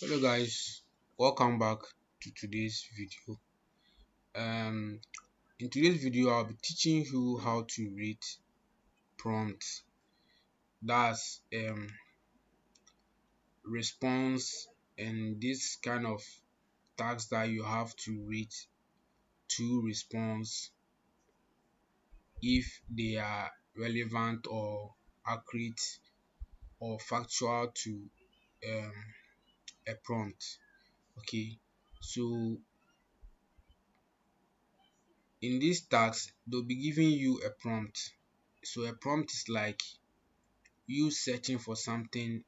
Hello guys, welcome back to today's video. Um, in today's video, I'll be teaching you how to read prompts. That's response and this kind of tasks that you have to read to response if they are relevant or accurate or factual to um, a prompt. Okay, so in this task, they'll be giving you a prompt. So a prompt is like you searching for something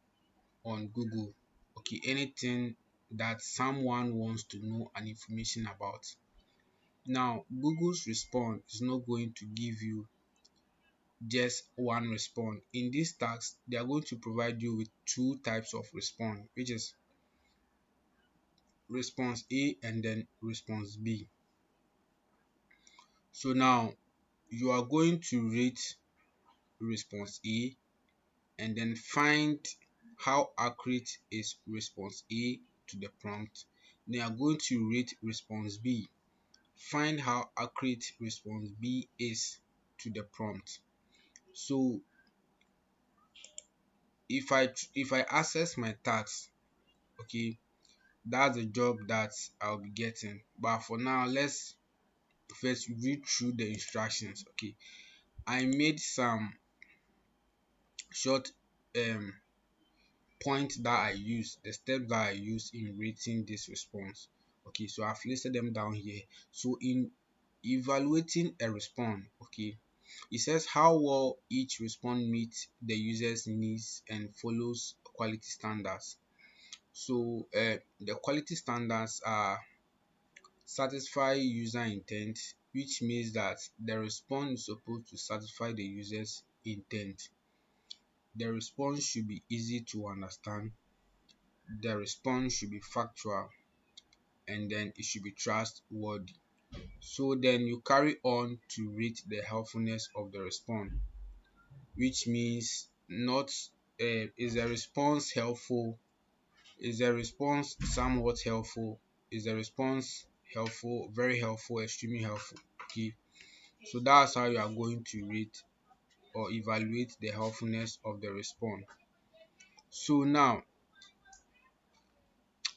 on Google. Okay, anything that someone wants to know an information about. Now, Google's response is not going to give you just one response. In this task, they are going to provide you with two types of response, which is response A and then response B. So now you are going to rate response A and then find how accurate is response A to the prompt. Then you are going to rate response B. Find how accurate response B is to the prompt. So if I access my task, okay, that's the job that I'll be getting. But for now, let's first read through the instructions. Okay, I made some short points that I use, the steps that I use in rating this response. Okay, so I've listed them down here. So in evaluating a response, okay, it says how well each response meets the user's needs and follows quality standards. So the quality standards are satisfy user intent, which means that the response is supposed to satisfy the user's intent. The response should be easy to understand. The response should be factual, and then it should be trustworthy. So then you carry on to rate the helpfulness of the response, which means not is the response helpful, is the response somewhat helpful, is the response helpful, very helpful, extremely helpful. Okay, so that's how you are going to rate or evaluate the helpfulness of the response. So now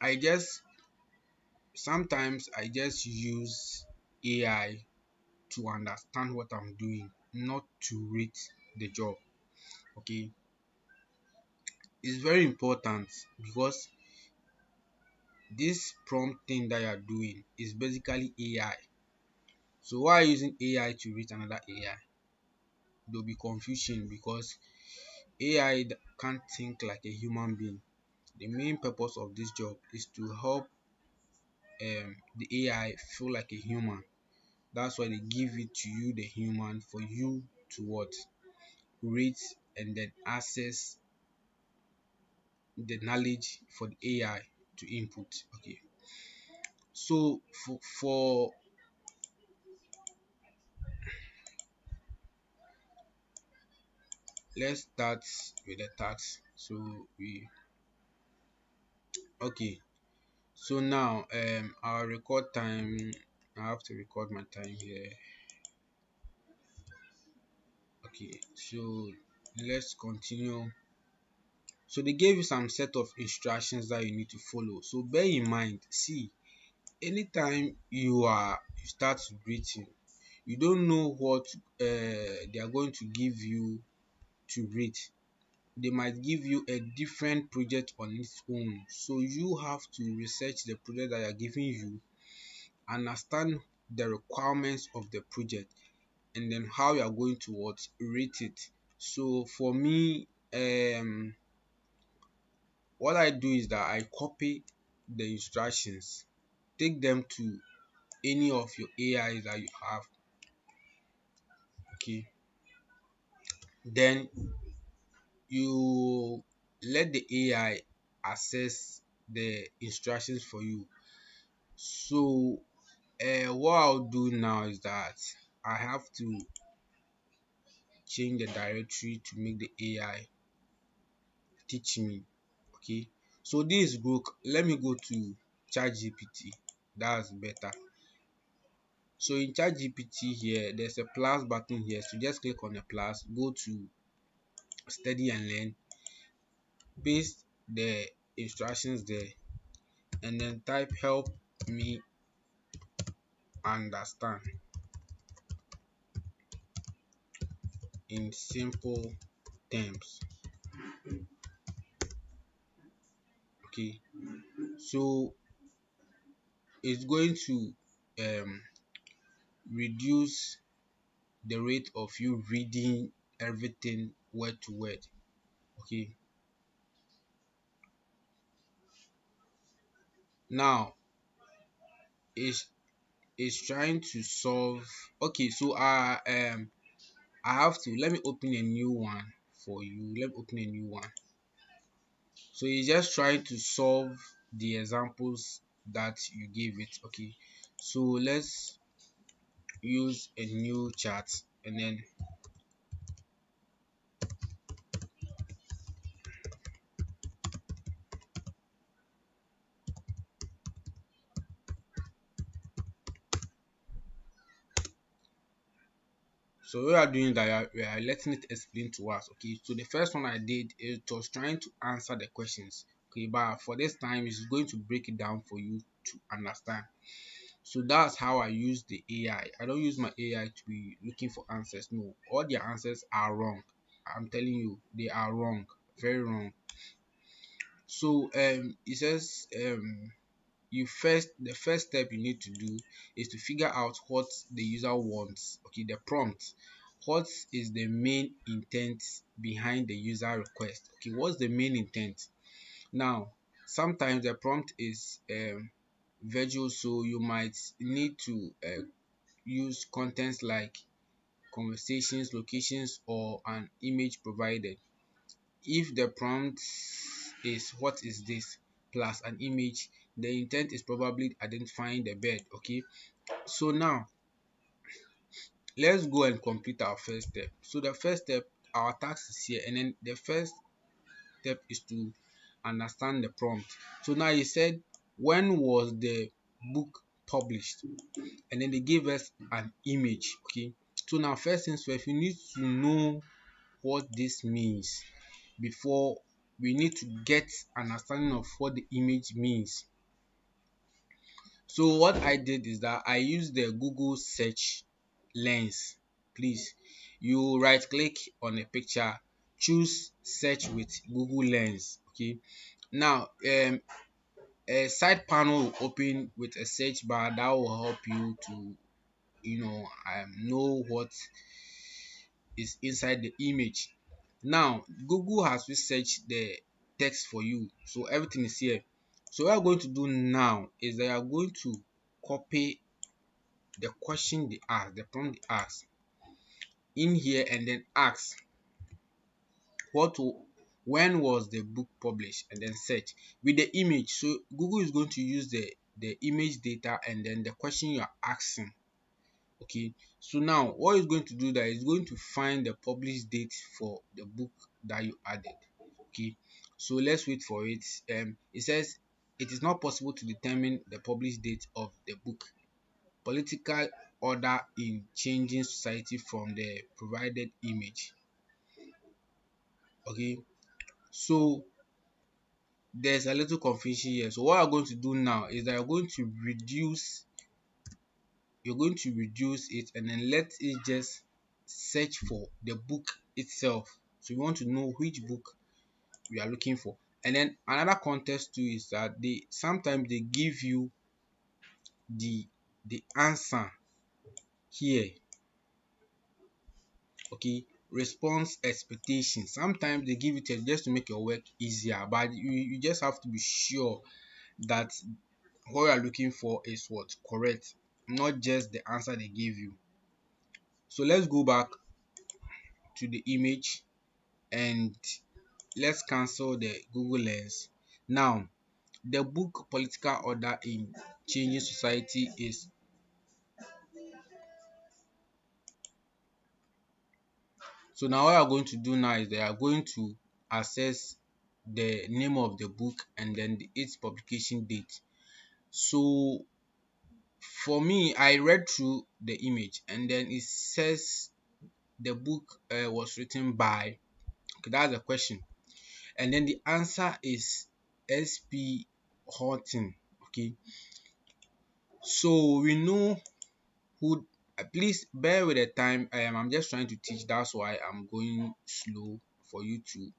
I just sometimes I just use AI to understand what I'm doing, not to rate the job. Okay, it's very important because this prompt thing that you're doing is basically AI. So why are you using AI to rate another AI? There'll be confusion because AI can't think like a human being. The main purpose of this job is to help the AI feel like a human. That's why they give it to you, the human, for you to what? Rate and then access the knowledge for the AI to input. Okay. So for let's start with the task. So we okay. So now our record time, I have to record my time here. Okay, so let's continue. So they gave you some set of instructions that you need to follow. So bear in mind, see, anytime you start reading, you don't know what they are going to give you to read. They might give you a different project on its own, so you have to research the project that they are giving you, understand the requirements of the project, and then how you are going to what rate it. So for me, what I do is that I copy the instructions, take them to any of your AI that you have. Okay, then you let the AI access the instructions for you. So what I'll do now is that I have to change the directory to make the AI teach me. Okay, So this is good. Let me go to ChatGPT. That's better. So in ChatGPT here, there's a plus button here. So just click on the plus, go to study and learn, paste the instructions there, and then type help me understand in simple terms. Okay, so it's going to um, reduce the rate of you reading everything word to word. Okay, now it's trying to solve. Okay, so I have to, let me open a new one for you. Let me open a new one. So it's just trying to solve the examples that you gave it. Okay, so let's use a new chat, and then so we are doing that, we are letting it explain to us. Okay, so the first one I did, it was trying to answer the questions. Okay, but for this time it's going to break it down for you to understand. So that's how I use the AI. I don't use my AI to be looking for answers. No, all their answers are wrong. I'm telling you, they are wrong, very wrong. So it says the first step you need to do is to figure out what the user wants. Okay, the prompt. What is the main intent behind the user request? Okay, what's the main intent? Now, sometimes the prompt is visual, so you might need to use contents like conversations, locations, or an image provided. If the prompt is what is this plus an image, the intent is probably identifying the bird. Okay, so now let's go and complete our first step. So the first step, our task is here, and then the first step is to understand the prompt. So now he said, when was the book published? And then they gave us an image. Okay, so now first things first, we need to know what this means before we need to get an understanding of what the image means. So what I did is that I used the Google search lens. Please, you right click on a picture, choose search with Google lens. Okay, now a side panel will open with a search bar that will help you to know what is inside the image. Now Google has researched the text for you, so everything is here. So what I'm going to do now is that I'm going to copy the question they ask, the prompt they ask in here, and then ask what when was the book published, and then search with the image. So Google is going to use the image data and then the question you are asking. Okay, so now what is going to do that is going to find the published date for the book that you added. Okay, so let's wait for it. It says it is not possible to determine the published date of the book. Political order in changing society from the provided image. Okay, so there's a little confusion here. So what I'm going to do now is that you're going to reduce it, and then let it just search for the book itself. So you want to know which book you are looking for. And then another context too is that they sometimes they give you the answer here. Okay, response expectation. Sometimes they give it just to make your work easier, but you just have to be sure that what you are looking for is what correct, not just the answer they give you. So let's go back to the image and let's cancel the Google lens. Now the book political order in changing society is, so now what you are going to do now is they are going to access the name of the book and then its publication date. So for me, I read through the image and then it says the book was written by, okay, that's the question, and then the answer is SP Horton. Okay, so we know who. Please bear with the time. I'm just trying to teach, that's why I'm going slow for you to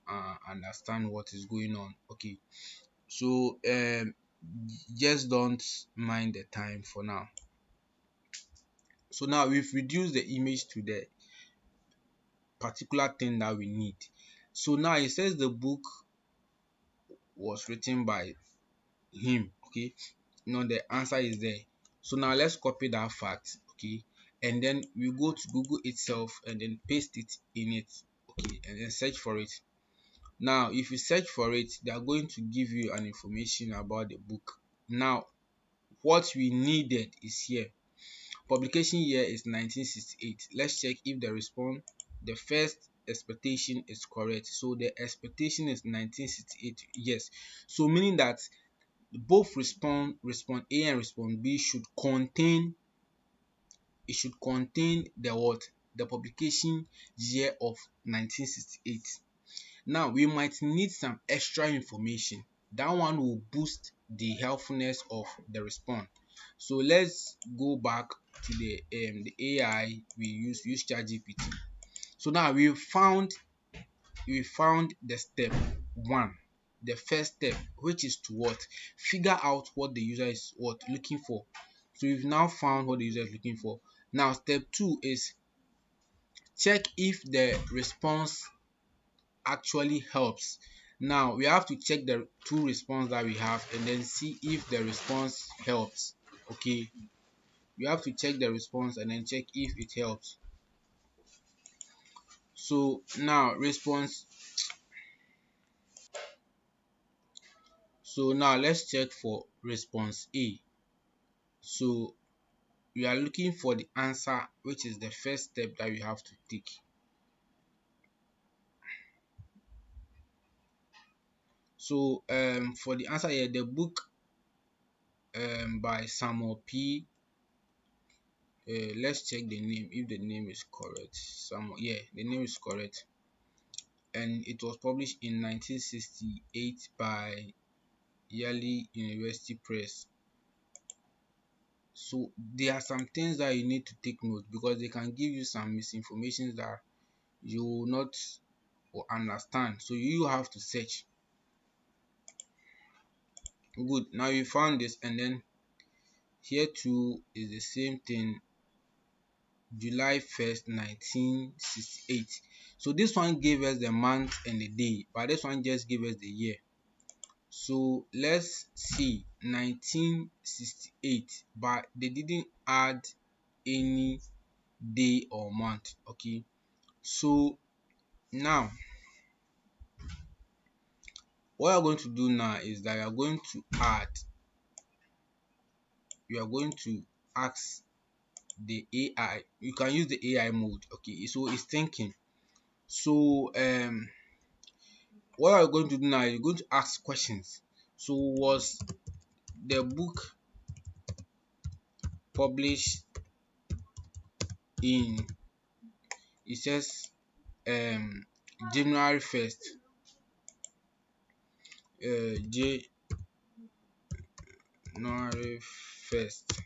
understand what is going on. Okay, so just don't mind the time for now. So now we've reduced the image to the particular thing that we need. So now it says the book was written by him. Okay, now the answer is there. So now let's copy that fact. Okay, and then we go to Google itself and then paste it in it. Okay, and then search for it. Now if you search for it, they are going to give you an information about the book. Now what we needed is here. Publication year is 1968. Let's check if the first expectation is correct. So the expectation is 1968. Yes. So meaning that both response A and response B should contain the what? The publication year of 1968. Now we might need some extra information. That one will boost the helpfulness of the response. So let's go back to the AI we use ChatGPT. So now we found the step one, the first step, which is to what? Figure out what the user is what looking for. So we've now found what the user is looking for. Now step two is check if the response actually helps. Now we have to check the two response that we have and then see if the response helps. Okay, you have to check the response and then check if it helps. So now let's check for response A. So we are looking for the answer, which is the first step that we have to take. So for the answer here, the book by Samuel P. Let's check the name if the name is correct. Yeah, the name is correct, and it was published in 1968 by Yale University Press. So there are some things that you need to take note because they can give you some misinformation that you will not understand. So you have to search. Good. Now you found this, and then here too is the same thing. July 1st, 1968. So this one gave us the month and the day, but this one just gave us the year. So let's see 1968, but they didn't add any day or month. Okay, so now what you're going to do now is that you are going to ask the AI. You can use the AI mode. Okay, so it's thinking. So what you're going to do now, you're going to ask questions. So was the book published in, it says January 1st, January 1st,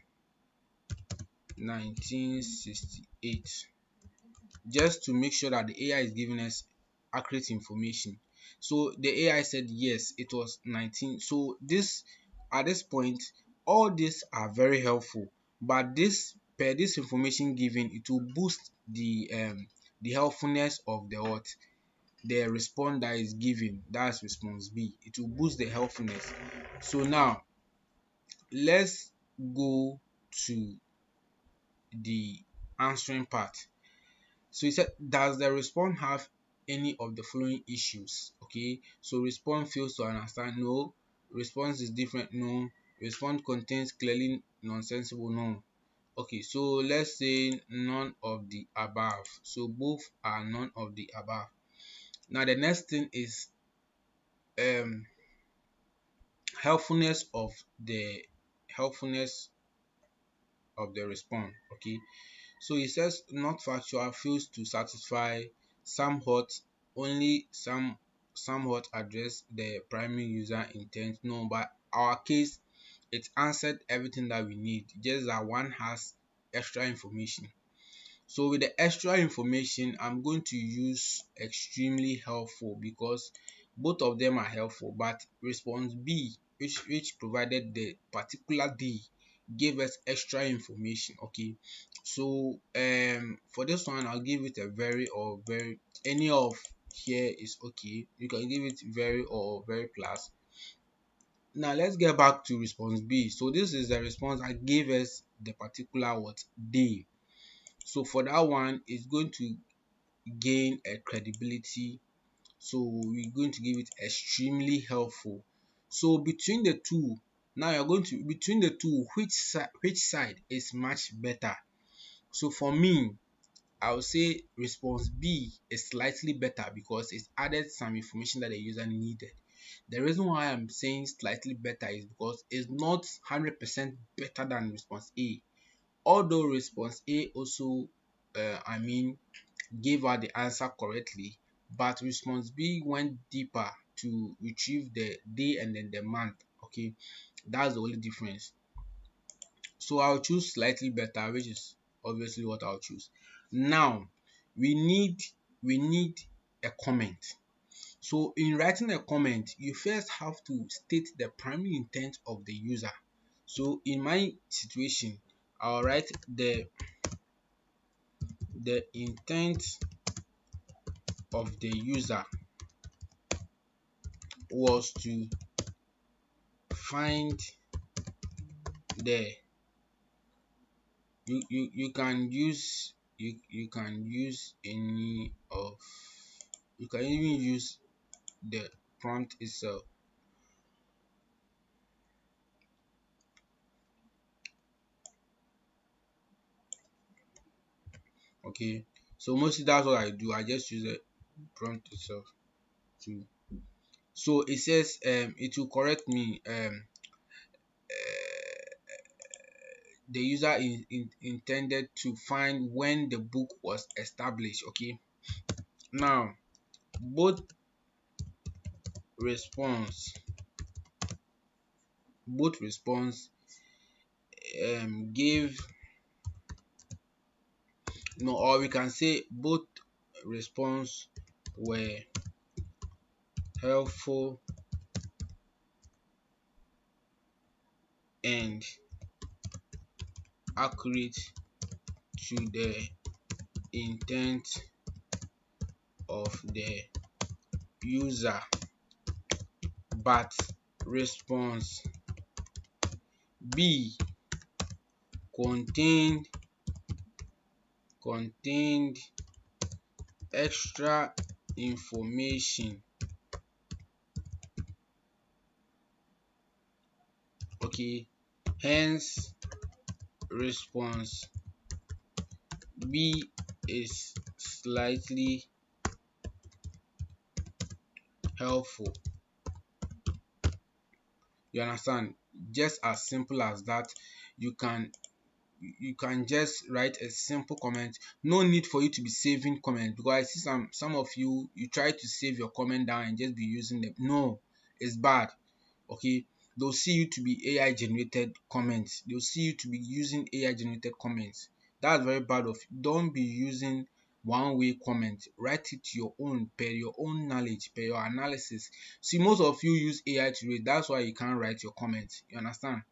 1968, just to make sure that the AI is giving us accurate information. So the AI said yes, it was 19. So this, at this point, all these are very helpful, but this information given, it will boost the helpfulness of the response that is given. That's response B. It will boost the helpfulness. So now let's go to the answering part. So he said, does the response have any of the following issues? Okay, so response fails to understand, no. Response is different, no. Response contains clearly nonsensible, no. Okay, so let's say none of the above. So both are none of the above. Now the next thing is um helpfulness of the helpfulness of the response. Okay, so it says not factual, fails to satisfy, somewhat, only somewhat address the primary user intent. No, but our case, it answered everything that we need, just that one has extra information. So with the extra information, I'm going to use extremely helpful, because both of them are helpful, but response B, which provided the particular D, gave us extra information. Okay, so for this one, I'll give it a very or very, any of here is okay. You can give it very or very plus. Now let's get back to response B. So this is the response that gave us the particular what D. So for that one, it's going to gain a credibility. So we're going to give it extremely helpful. So between the two, now you're going to, between the two, which side is much better? So for me, I would say response B is slightly better because it added some information that the user needed. The reason why I'm saying slightly better is because it's not 100% better than response A. Although response A also, I mean, gave her the answer correctly, but response B went deeper to retrieve the day and then the month. Okay, that's the only difference. So I'll choose slightly better, which is obviously what I'll choose. Now we need a comment. So in writing a comment, you first have to state the primary intent of the user. So in my situation, I'll write the intent of the user was to find the, you can use, you can use any of, you can even use the prompt itself. Okay, so mostly that's what I do. I just use the prompt itself to, so it says it will correct me, the user intended to find when the book was established. Okay, now both response both response gave, no, or we can say both response were helpful and accurate to the intent of the user, but response B contained contained extra information. Okay, hence response B is slightly helpful. You understand? Just as simple as that. You can, you can just write a simple comment. No need for you to be saving comments, because I see some of you, you try to save your comment down and just be using them. No, it's bad. Okay, they'll see you to be AI generated comments, they'll see you to be using AI generated comments. That's very bad of you. Don't be using one way comment. Write it your own, per your own knowledge, per your analysis. See, most of you use AI to read, that's why you can't write your comments. You understand?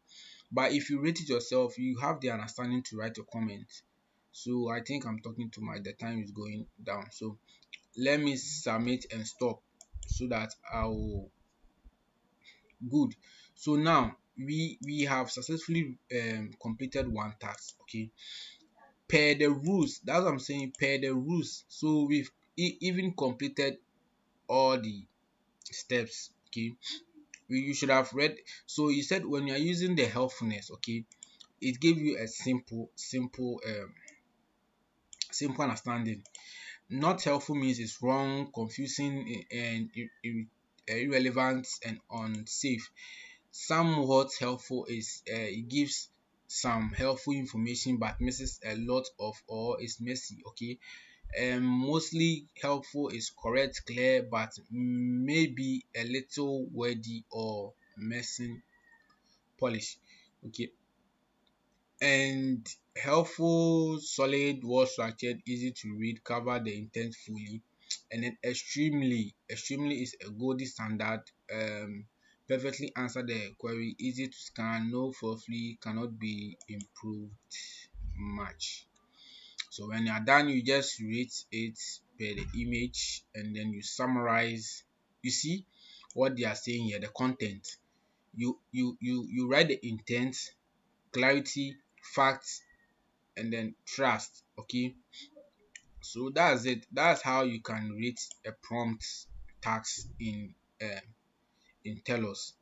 But if you rate it yourself, you have the understanding to write your comments. So I think I'm talking to my, the time is going down, so let me submit and stop so that I will, good. So now we have successfully completed one task. Okay, per the rules, that's what I'm saying, per the rules. So we've even completed all the steps. Okay, you should have read. So you said when you're using the helpfulness, okay, it gave you a simple understanding. Not helpful means it's wrong, confusing, and irrelevant and unsafe. Somewhat helpful is it gives some helpful information but misses a lot of or is messy. Okay, mostly helpful is correct, clear, but maybe a little wordy or missing polish. Okay, and helpful, solid, well structured, easy to read, cover the intent fully. And then extremely is a gold standard. Perfectly answer the query, easy to scan, no fluffy, cannot be improved much. So when you are done, you just rate it per the image and then you summarize. You see what they are saying here, the content. You write the intent, clarity, facts, and then trust. Okay, so that's it. That's how you can rate a prompt task in TELUS.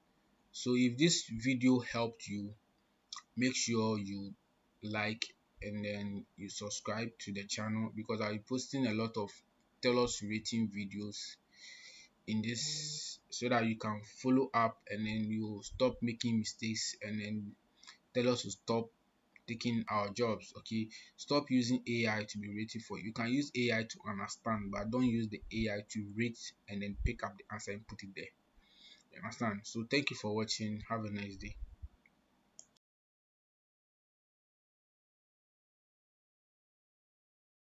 So if this video helped you, make sure you like and then you subscribe to the channel because I'll be posting a lot of TELUS rating videos in this so that you can follow up and then you stop making mistakes and then TELUS will stop taking our jobs. Okay, stop using AI to be rated for you. You can use AI to understand, but don't use the AI to rate and then pick up the answer and put it there. You understand? So thank you for watching. Have a nice day.